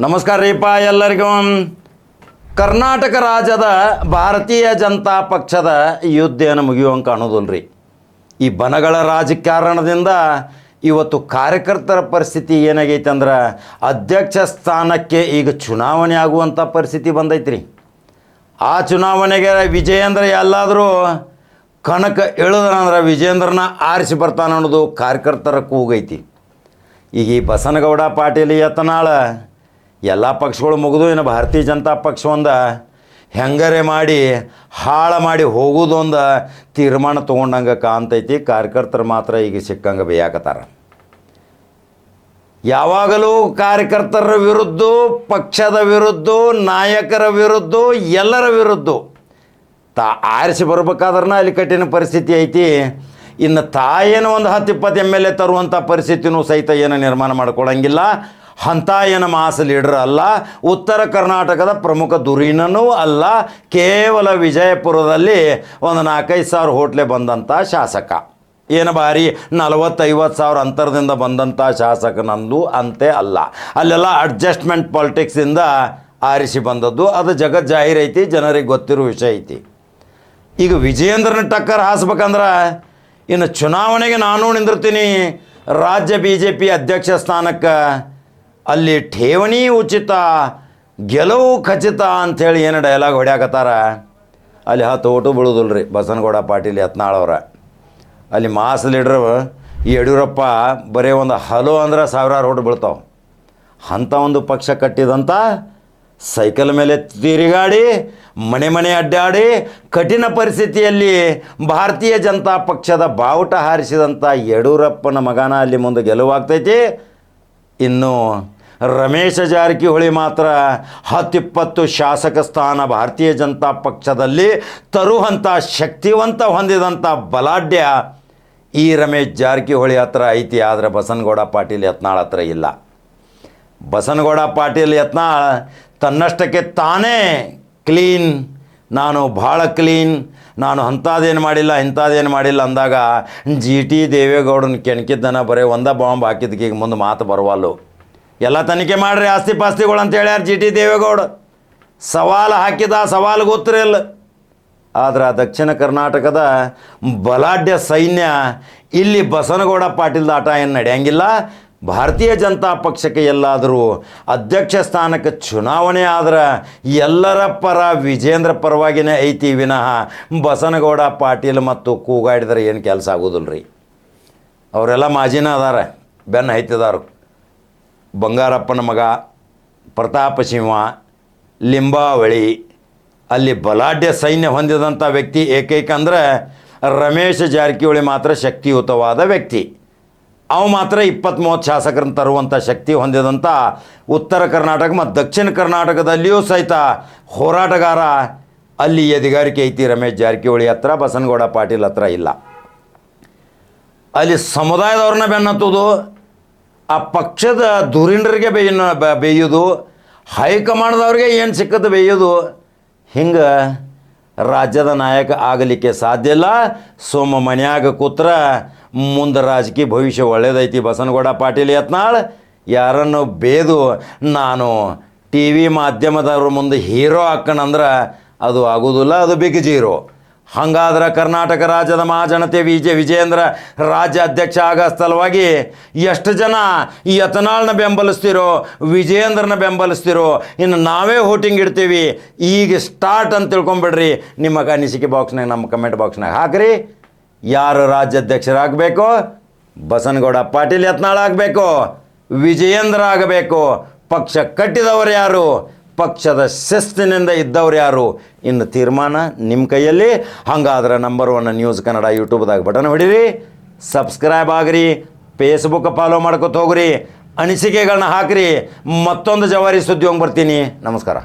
ನಮಸ್ಕಾರ ರೀಪ ಎಲ್ಲರಿಗೂ. ಕರ್ನಾಟಕ ರಾಜ್ಯದ ಭಾರತೀಯ ಜನತಾ ಪಕ್ಷದ ಯುದ್ಧ ಏನು ಮುಗಿಯುವಂಗೆ ಕಾಣೋದಿಲ್ಲ ರೀ. ಈ ಬನಗಳ ರಾಜಕಾರಣದಿಂದ ಇವತ್ತು ಕಾರ್ಯಕರ್ತರ ಪರಿಸ್ಥಿತಿ ಏನಾಗೈತೆ ಅಂದ್ರೆ ಅಧ್ಯಕ್ಷ ಸ್ಥಾನಕ್ಕೆ ಈಗ ಚುನಾವಣೆ ಆಗುವಂಥ ಪರಿಸ್ಥಿತಿ ಬಂದೈತ್ರಿ. ಆ ಚುನಾವಣೆಗೆ ವಿಜಯೇಂದ್ರ ಎಲ್ಲಾದರೂ ಕಣಕ್ಕೆ ಇಳಿದ್ರಂದ್ರೆ ವಿಜಯೇಂದ್ರನ ಆರಿಸಿ ಬರ್ತಾನೆ ಅನ್ನೋದು ಕಾರ್ಯಕರ್ತರ ಕೂಗೈತಿ. ಈಗ ಈ ಬಸನಗೌಡ ಪಾಟೀಲ್ ಯತ್ನಾಳ ಎಲ್ಲ ಪಕ್ಷಗಳು ಮುಗಿದು ಇನ್ನು ಭಾರತೀಯ ಜನತಾ ಪಕ್ಷ ಒಂದು ಹೆಂಗರೆ ಮಾಡಿ ಹಾಳು ಮಾಡಿ ಹೋಗೋದೊಂದು ತೀರ್ಮಾನ ತೊಗೊಂಡಂಗೆ ಕಾಣ್ತೈತಿ. ಕಾರ್ಯಕರ್ತರು ಮಾತ್ರ ಈಗ ಸಿಕ್ಕಂಗೆ ಬೇಯಾಕತ್ತಾರ. ಯಾವಾಗಲೂ ಕಾರ್ಯಕರ್ತರ ವಿರುದ್ಧ, ಪಕ್ಷದ ವಿರುದ್ಧ, ನಾಯಕರ ವಿರುದ್ಧ, ಎಲ್ಲರ ವಿರುದ್ಧ ಆರಿಸಿ ಬರ್ಬೇಕಾದ್ರನ ಅಲ್ಲಿ ಕಠಿಣ ಪರಿಸ್ಥಿತಿ ಐತಿ. ಇನ್ನು ತಾಯೇನು ಒಂದು 10-20 MLA ತರುವಂಥ ಪರಿಸ್ಥಿತಿನೂ ಸಹಿತ ಏನು ನಿರ್ಮಾಣ ಮಾಡ್ಕೊಳಂಗಿಲ್ಲ. ಅಂಥ ಏನು ಮಾಸ್ ಲೀಡರ್ ಅಲ್ಲ, ಉತ್ತರ ಕರ್ನಾಟಕದ ಪ್ರಮುಖ ಧುರೀಣನೂ ಅಲ್ಲ. ಕೇವಲ ವಿಜಯಪುರದಲ್ಲಿ ಒಂದು 4-5 ಸಾವಿರ ಹೋಟ್ಲೆ ಬಂದಂಥ ಶಾಸಕ, ಏನು ಭಾರಿ 40-50 ಸಾವಿರ ಅಂತರದಿಂದ ಬಂದಂಥ ಶಾಸಕನಂದು ಅಂತೆ ಅಲ್ಲ. ಅಲ್ಲೆಲ್ಲ ಅಡ್ಜಸ್ಟ್ಮೆಂಟ್ ಪಾಲಿಟಿಕ್ಸಿಂದ ಆರಿಸಿ ಬಂದದ್ದು. ಅದು ಜಗತ್ ಜಾಹೀರೈತಿ, ಜನರಿಗೆ ಗೊತ್ತಿರೋ ವಿಷಯ ಐತಿ. ಈಗ ವಿಜಯೇಂದ್ರನ ಟಕ್ಕರ್ ಹಾಸ್ಬೇಕಂದ್ರೆ ಇನ್ನು ಚುನಾವಣೆಗೆ ನಾನು ನಿಂದಿರ್ತೀನಿ, ರಾಜ್ಯ BJP ಅಧ್ಯಕ್ಷ ಸ್ಥಾನಕ್ಕೆ, ಅಲ್ಲಿ ಠೇವಣಿ ಉಚಿತ, ಗೆಲುವು ಖಚಿತ ಅಂಥೇಳಿ ಏನು ಡೈಲಾಗ್ ಹೊಡ್ಯಾಕತ್ತಾರ. ಅಲ್ಲಿ 10 ಓಟು ಬೀಳೋದಿಲ್ಲ ರೀ ಬಸನಗೌಡ ಪಾಟೀಲ್ ಯತ್ನಾಳ್ ಅವರ. ಅಲ್ಲಿ ಮಾಸ್ ಲೀಡ್ರ್ ಯಡಿಯೂರಪ್ಪ ಬರೀ ಒಂದು ಹಲೋ ಅಂದ್ರೆ 1000 ಓಟು ಬೀಳ್ತಾವೆ. ಅಂಥ ಒಂದು ಪಕ್ಷ ಕಟ್ಟಿದಂಥ ಸೈಕಲ್ ಮೇಲೆ ತಿರುಗಾಡಿ ಮನೆ ಮನೆ ಅಡ್ಡಾಡಿ ಕಠಿಣ ಪರಿಸ್ಥಿತಿಯಲ್ಲಿ ಭಾರತೀಯ ಜನತಾ ಪಕ್ಷದ ಬಾವುಟ ಹಾರಿಸಿದಂಥ ಯಡಿಯೂರಪ್ಪನ ಮಗನ ಅಲ್ಲಿ ಮುಂದೆ ಗೆಲುವಾಗ್ತೈತಿ. ಇನ್ನು ರಮೇಶ ಜಾರಕಿಹೊಳಿ ಮಾತ್ರ 10-20 ಶಾಸಕ ಸ್ಥಾನ ಭಾರತೀಯ ಜನತಾ ಪಕ್ಷದಲ್ಲಿ ತರುವಂಥ ಶಕ್ತಿವಂತ ಹೊಂದಿದಂಥ ಬಲಾಢ್ಯ ಈ ರಮೇಶ್ ಜಾರಕಿಹೊಳಿ ಹತ್ರ ಐತಿ. ಆದರೆ ಬಸನಗೌಡ ಪಾಟೀಲ್ ಯತ್ನಾಳ್ ಹತ್ರ ಇಲ್ಲ. ಬಸನಗೌಡ ಪಾಟೀಲ್ ಯತ್ನಾಳ್ ತನ್ನಷ್ಟಕ್ಕೆ ತಾನೇ ಕ್ಲೀನ್, ನಾನು ಭಾಳ ಕ್ಲೀನ್, ನಾನು ಅಂಥದ್ದೇನು ಮಾಡಿಲ್ಲ ಇಂಥದ್ದೇನು ಮಾಡಿಲ್ಲ ಅಂದಾಗ GT ದೇವೇಗೌಡನ ಕೆಣಕಿದ್ದನ ಬರೀ ಒಂದ ಬಾಂಬ್ ಹಾಕಿದ್ದಕ್ಕೆ ಈಗ ಮುಂದೆ ಮಾತು ಬರವಲ್ಲು. ಎಲ್ಲ ತನಿಖೆ ಮಾಡಿರಿ ಆಸ್ತಿ ಪಾಸ್ತಿಗಳು ಅಂತ ಹೇಳ್ಯಾರ GT ದೇವೇಗೌಡ. ಸವಾಲು ಹಾಕಿದ, ಸವಾಲು ಗೊತ್ತಿರಲ್ಲ. ಆದರೆ ದಕ್ಷಿಣ ಕರ್ನಾಟಕದ ಬಲಾಢ್ಯ ಸೈನ್ಯ ಇಲ್ಲಿ ಬಸನಗೌಡ ಪಾಟೀಲ್ದ ಆಟ ಏನು ನಡೆಯಂಗಿಲ್ಲ. ಭಾರತೀಯ ಜನತಾ ಪಕ್ಷಕ್ಕೆ ಎಲ್ಲಾದರೂ ಅಧ್ಯಕ್ಷ ಸ್ಥಾನಕ್ಕೆ ಚುನಾವಣೆ ಆದ್ರೆ ಎಲ್ಲರ ಪರ ವಿಜೇಂದ್ರ ಪರವಾಗಿನೇ ಐತಿ ವಿನಃ ಬಸನಗೌಡ ಪಾಟೀಲ್ ಮತ್ತು ಕೂಗಾಡಿದ್ರೆ ಏನು ಕೆಲಸ ಆಗೋದಿಲ್ಲ ರೀ. ಅವರೆಲ್ಲ ಮಾಜಿನ ಅದಾರ, ಬೆನ್ನು ಹೈತಿದಾರು. ಬಂಗಾರಪ್ಪನ ಮಗ ಪ್ರತಾಪ ಸಿಂಹ, ಲಿಂಬಾವಳಿ, ಅಲ್ಲಿ ಬಲಾಢ್ಯ ಸೈನ್ಯ ಹೊಂದಿದಂಥ ವ್ಯಕ್ತಿ ಏಕೈಕ ಅಂದರೆ ರಮೇಶ್ ಜಾರಕಿಹೊಳಿ ಮಾತ್ರ ಶಕ್ತಿಯುತವಾದ ವ್ಯಕ್ತಿ. ಅವು ಮಾತ್ರ 20-30 ಶಾಸಕರನ್ನು ತರುವಂಥ ಶಕ್ತಿ ಹೊಂದಿದಂಥ ಉತ್ತರ ಕರ್ನಾಟಕ ಮತ್ತು ದಕ್ಷಿಣ ಕರ್ನಾಟಕದಲ್ಲಿಯೂ ಸಹಿತ ಹೋರಾಟಗಾರ, ಅಲ್ಲಿ ಎದಿಗಾರಿಕೆ ಐತಿ ರಮೇಶ್ ಜಾರಕಿಹೊಳಿ ಹತ್ರ, ಬಸನಗೌಡ ಪಾಟೀಲ್ ಹತ್ರ ಇಲ್ಲ. ಅಲ್ಲಿ ಸಮುದಾಯದವ್ರನ್ನ ಬೆನ್ನತ್ತುವುದು, ಆ ಪಕ್ಷದ ಧುರೀಣರಿಗೆ ಬೇಯೋದು, ಹೈಕಮಾಂಡ್ದವ್ರಿಗೆ ಏನು ಸಿಕ್ಕದ್ದು ಬೇಯೋದು. ಹಿಂಗೆ ರಾಜ್ಯದ ನಾಯಕ ಆಗಲಿಕ್ಕೆ ಸಾಧ್ಯ ಇಲ್ಲ. ಸೋಮ ಮನ್ಯಾಗ ಕೂತ್ರ ಮುಂದೆ ರಾಜಕೀಯ ಭವಿಷ್ಯ ಒಳ್ಳೇದೈತಿ. ಬಸನಗೌಡ ಪಾಟೀಲ್ ಯತ್ನಾಳ್ ಯಾರನ್ನು ಬೇದು ನಾನು TV ಮಾಧ್ಯಮದವ್ರ ಮುಂದೆ ಹೀರೋ ಹಾಕಣಂದ್ರೆ ಅದು ಆಗೋದಿಲ್ಲ, ಅದು ಬಿಗ್ ಜೀರೋ. ಹಾಗಾದ್ರೆ ಕರ್ನಾಟಕ ರಾಜ್ಯದ ಮಹಾಜನತೆ ವಿಜಯೇಂದ್ರ ರಾಜ್ಯ ಅಧ್ಯಕ್ಷ ಆಗೋ ಸಲುವಾಗಿ ಎಷ್ಟು ಜನ ಯತ್ನಾಳ್ನ ಬೆಂಬಲಿಸ್ತಿರೋ, ವಿಜಯೇಂದ್ರನ ಬೆಂಬಲಿಸ್ತಿರೋ, ಇನ್ನು ನಾವೇ ವೋಟಿಂಗ್ ಇಡ್ತೀವಿ ಈಗ ಸ್ಟಾರ್ಟ್ ಅಂತ ತಿಳ್ಕೊಂಬಿಡ್ರಿ. ನಿಮ್ಮ ಅನಿಸಿಕೆ ಬಾಕ್ಸ್ನಾಗ, ನಮ್ಮ ಕಮೆಂಟ್ ಬಾಕ್ಸ್ನಾಗ ಹಾಕ್ರಿ. ಯಾರು ರಾಜ್ಯಾಧ್ಯಕ್ಷರಾಗಬೇಕು? ಬಸನಗೌಡ ಪಾಟೀಲ್ ಯತ್ನಾಳ್ ಆಗಬೇಕು, ವಿಜಯೇಂದ್ರ ಆಗಬೇಕು. ಪಕ್ಷ ಕಟ್ಟಿದವರು ಯಾರು, ಪಕ್ಷದ ಶಿಸ್ತಿನಿಂದ ಇದ್ದವ್ರು ಯಾರು, ಇನ್ನು ತೀರ್ಮಾನ ನಿಮ್ಮ ಕೈಯಲ್ಲಿ. ಹಾಗಾದ್ರೆ ನಂಬರ್ 1 ನ್ಯೂಸ್ ಕನ್ನಡ ಯೂಟ್ಯೂಬ್ದಾಗ ಬಟನ್ ಹೊಡೀರಿ, ಸಬ್ಸ್ಕ್ರೈಬ್ ಆಗಿರಿ, ಫೇಸ್ಬುಕ್ ಫಾಲೋ ಮಾಡ್ಕೊತ ಹೋಗ್ರಿ, ಅನಿಸಿಕೆಗಳನ್ನ ಹಾಕಿರಿ. ಮತ್ತೊಂದು ಜವಾರಿ ಸುದ್ದಿ ಹೋಗಿ ಬರ್ತೀನಿ. ನಮಸ್ಕಾರ.